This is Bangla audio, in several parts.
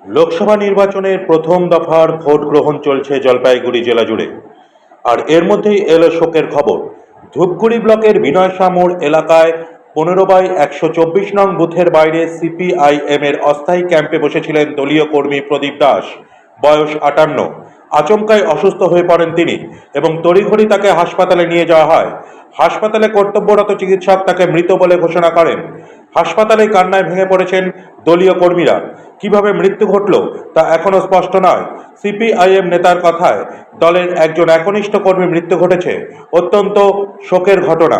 লোকসভা নির্বাচনের প্রথম দফার ভোট গ্রহণ চলছে জলপাইগুড়ি জেলা জুড়ে। আর এর মধ্যেই এলো শোকের খবর। ধূপগুড়ি ব্লকের বিনয়সা মোড় এলাকায় 15/124 নং বুথের বাইরে সিপিআইএম এর অস্থায়ী ক্যাম্পে বসেছিলেন দলীয় কর্মী প্রদীপ দাস, বয়স 58। আচমকাই অসুস্থ হয়ে পড়েন তিনি এবং তড়িঘড়ি তাকে হাসপাতালে নিয়ে যাওয়া হয়। হাসপাতালে কর্তব্যরত চিকিৎসক তাকে মৃত বলে ঘোষণা করেন। হাসপাতালে কান্নায় ভেঙে পড়েছেন দলীয় কর্মীরা। কিভাবে মৃত্যু ঘটল তা এখনো স্পষ্ট নয়। সিপিআইএম নেতার কথায় দলের একজন একনিষ্ঠ কর্মীর মৃত্যু ঘটেছে। অত্যন্ত শোকের ঘটনা।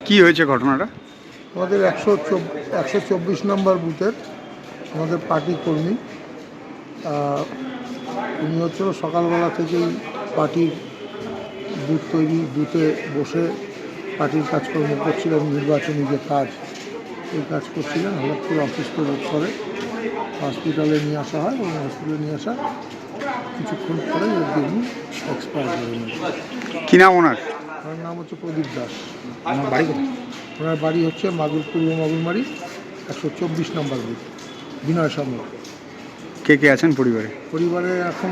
কি হয়েছে ঘটনাটা? আমাদের 124 নম্বর বুথের আমাদের পার্টি কর্মী, উনি হচ্ছিল সকালবেলা থেকেই পার্টির বুথে বসে পার্টির কাজকর্ম করছিলেন, নির্বাচনী যে কাজ এই কাজ করছিলেন। হঠাৎ করে অসুস্থ বোধ করে হসপিটালে নিয়ে আসা হয় এবং হসপিটালে নিয়ে আসা কিছুক্ষণ পরে উনি এক্সপায়ার করেন। কি নাম ওনার? ওনার নাম হচ্ছে প্রদীপ দাস। ওনার বাড়ি হচ্ছে পূর্ব মাগুরমারি 124 নম্বর বুথ, বিনয়সা মোড়। কে কে আছেন পরিবারে? পরিবারে এখন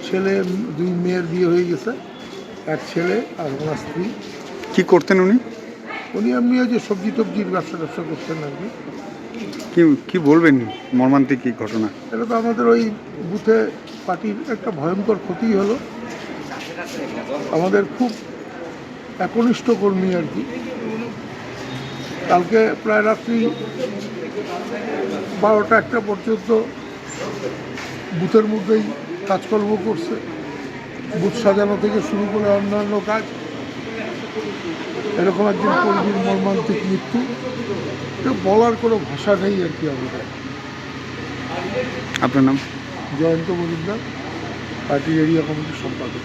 ছেলে, 2 মেয়ের বিয়ে হয়ে গেছে, এক ছেলে আর ওনার স্ত্রী। কি করতেন উনি? উনি এমনি ওই যে সবজি টবজির ব্যবসা করতেন আর কি। কি বলবেন মর্মান্তিক কি ঘটনা? এটা তো আমাদের ওই বুথে পার্টির একটা ভয়ঙ্কর ক্ষতি হলো। আমাদের খুব একনিষ্ঠ কর্মী আর কি। কালকে প্রায় রাত্রি 12টা-1টা পর্যন্ত বুথের মধ্যেই কাজকর্ম করছে, বুথ সাজানো থেকে শুরু করে অন্যান্য কাজ। এরকম একজন কর্মীর মর্মান্তিক মৃত্যু, এটা বলার কোনো ভাষা নেই আর কি আমাদের। আপনার নাম? জয়ন্ত মজুমদার, পার্টির এরিয়া কমিটির সম্পাদক।